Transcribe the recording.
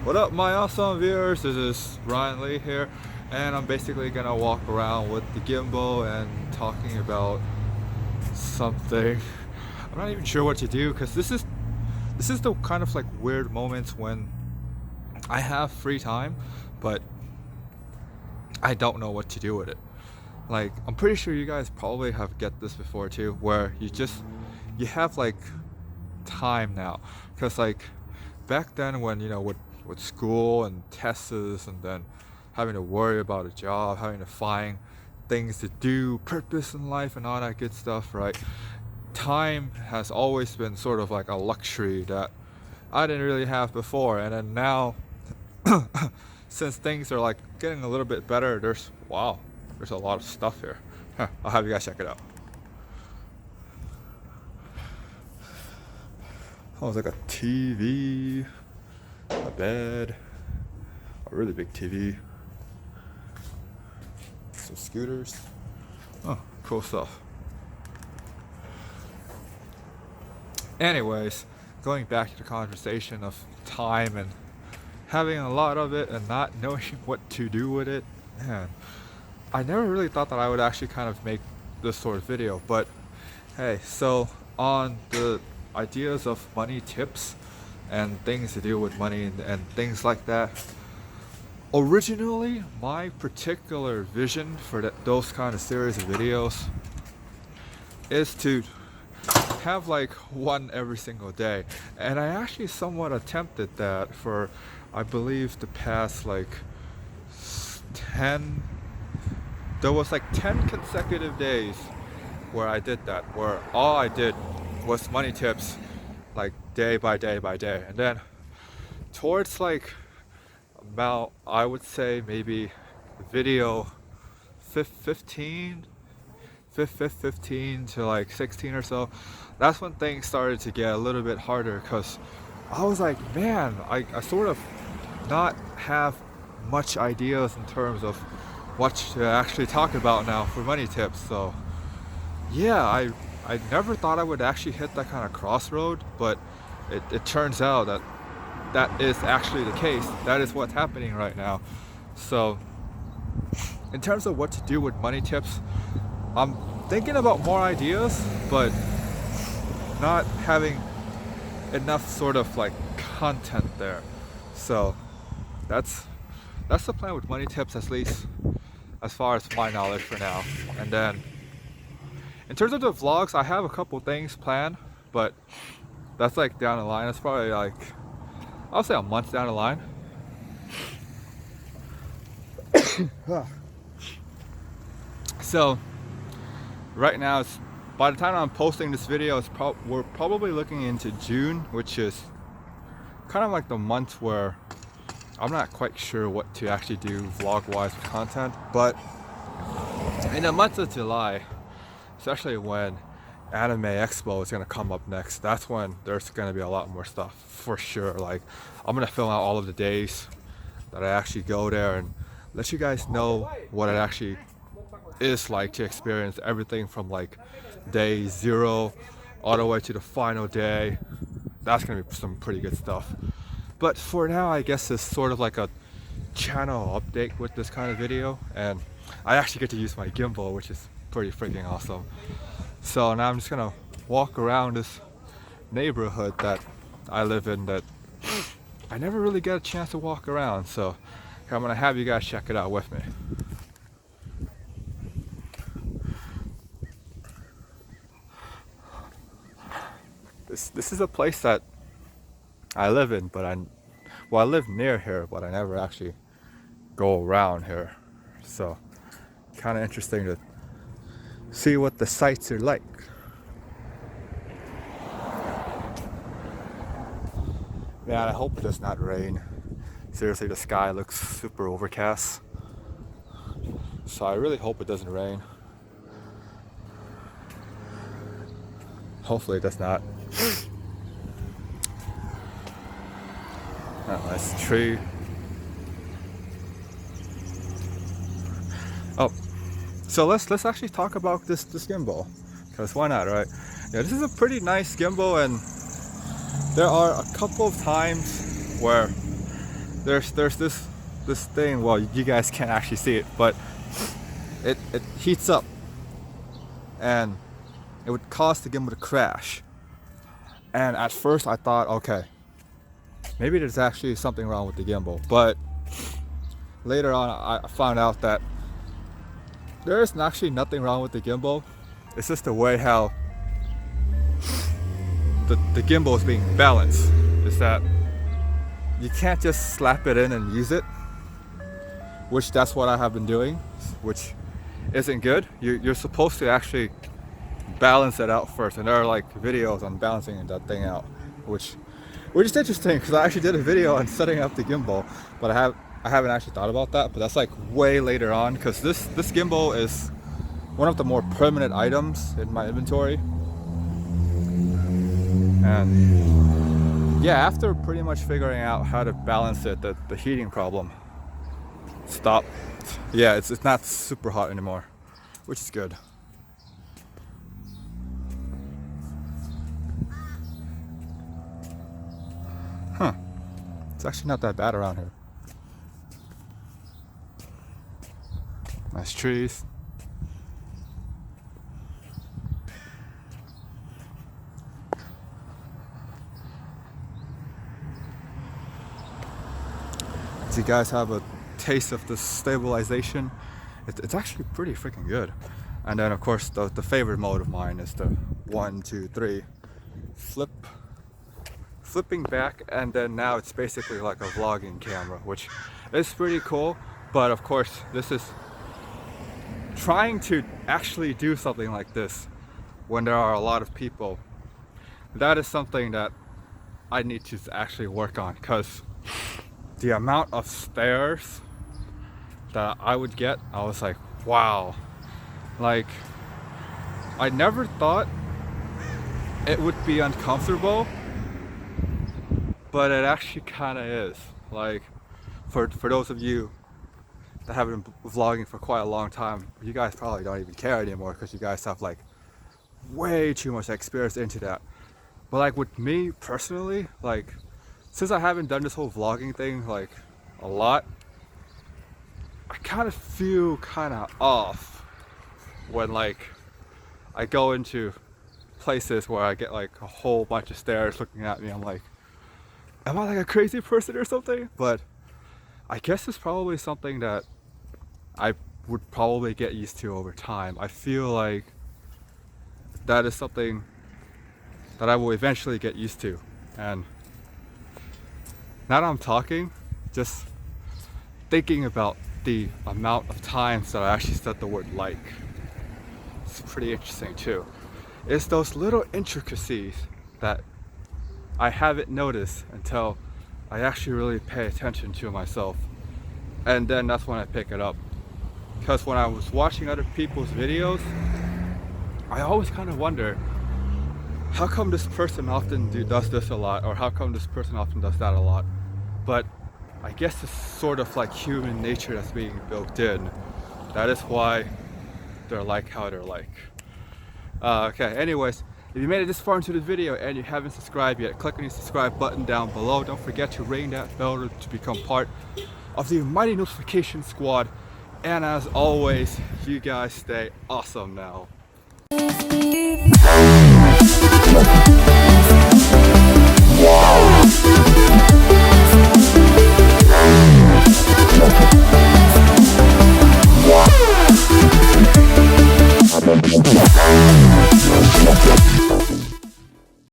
What up, my awesome viewers? This is Ryan Lee here, and I'm basically gonna walk around with the gimbal and talking about something. I'm not even sure what to do because this is the kind of like weird moments when I have free time, but I don't know what to do with it. Like, I'm pretty sure you guys probably have get this before too, where you have like time now, because like back then when with school and tests and then having to worry about a job, having to find things to do, purpose in life and all that good stuff, right? Time has always been sort of like a luxury that I didn't really have before, and then now since things are like getting a little bit better, there's a lot of stuff here. I'll have you guys check it out. Oh, it's like a TV, a bed, a really big TV, some scooters. Oh, cool stuff. Anyways, going back to the conversation of time and having a lot of it and not knowing what to do with it, man, I never really thought that I would actually kind of make this sort of video. But hey, so on the ideas of money tips and things to do with money and things like that, originally my particular vision for those kind of series of videos is to have like one every single day, and I actually somewhat attempted that for, I believe, the past like 10, there was like 10 consecutive days where I did that, where all I did was money tips, like day by day by day. And then towards like about, I would say maybe video 15 15 to like 16 or so, that's when things started to get a little bit harder, because I was like, man, I sort of not have much ideas in terms of what to actually talk about now for money tips. So yeah, I never thought I would actually hit that kind of crossroad, but it turns out that that is actually the case. That is what's happening right now. So in terms of what to do with money tips, I'm thinking about more ideas, but not having enough sort of like content there. So that's the plan with money tips, at least as far as my knowledge for now. And then in terms of the vlogs, I have a couple things planned, but that's like down the line. It's probably like, I'll say a month down the line. So right now, by the time I'm posting this video, we're probably looking into June, which is kind of like the month where I'm not quite sure what to actually do vlog-wise with content. But in the month of July, especially when Anime Expo is gonna come up next, that's when there's gonna be a lot more stuff for sure. Like, I'm gonna film out all of the days that I actually go there and let you guys know what it actually is like to experience everything from like day 0 all the way to the final day. That's gonna be some pretty good stuff. But for now, I guess it's sort of like a channel update with this kind of video, and I actually get to use my gimbal, which is pretty freaking awesome. So now I'm just gonna walk around this neighborhood that I live in that I never really get a chance to walk around. So I'm gonna have you guys check it out with me. This is a place that I live in, but I live near here, but I never actually go around here. So kind of interesting to see what the sights are like. Man, I hope it does not rain. Seriously, the sky looks super overcast. So I really hope it doesn't rain. Hopefully it does not. Oh, nice tree. Oh, so let's actually talk about this gimbal, because why not, right? Yeah, this is a pretty nice gimbal, and there are a couple of times where there's this thing. Well, you guys can't actually see it, but it heats up, and it would cause the gimbal to crash. And at first I thought, okay, maybe there's actually something wrong with the gimbal. But later on I found out that there is actually nothing wrong with the gimbal. It's just the way how the gimbal is being balanced. Is that you can't just slap it in and use it, which that's what I have been doing, which isn't good. You're supposed to actually balance it out first, and there are like videos on balancing that thing out, which is interesting because I actually did a video on setting up the gimbal, but I haven't actually thought about that. But that's like way later on, because this gimbal is one of the more permanent items in my inventory. And yeah, after pretty much figuring out how to balance it, the heating problem stopped. Yeah, it's not super hot anymore, which is good. Huh. It's actually not that bad around here. Nice trees. So you guys have a taste of the stabilization. It's actually pretty freaking good. And then of course the favorite mode of mine is the 1, 2, 3 flipping back, and then now it's basically like a vlogging camera, which is pretty cool. But of course this is trying to actually do something like this when there are a lot of people. That is something that I need to actually work on, because the amount of stares that I would get, I was like, wow. Like, I never thought it would be uncomfortable, but it actually kind of is. Like, for those of you that have been vlogging for quite a long time, you guys probably don't even care anymore because you guys have like way too much experience into that. But like with me personally, like, since I haven't done this whole vlogging thing like a lot, I kind of feel kind of off when like I go into places where I get like a whole bunch of stares looking at me. I'm like, am I like a crazy person or something? But I guess it's probably something that I would probably get used to over time. I feel like that is something that I will eventually get used to. And now that I'm talking, just thinking about the amount of times that I actually said the word like, it's pretty interesting too. It's those little intricacies that I haven't noticed until I actually really pay attention to myself, and then that's when I pick it up. Because when I was watching other people's videos, I always kind of wonder, how come this person often does this a lot, or how come this person often does that a lot? But I guess it's sort of like human nature that's being built in. That is why they're like how they're like. Okay, anyways, if you made it this far into the video and you haven't subscribed yet, click on the subscribe button down below. Don't forget to ring that bell to become part of the mighty notification squad. And as always, you guys stay awesome now.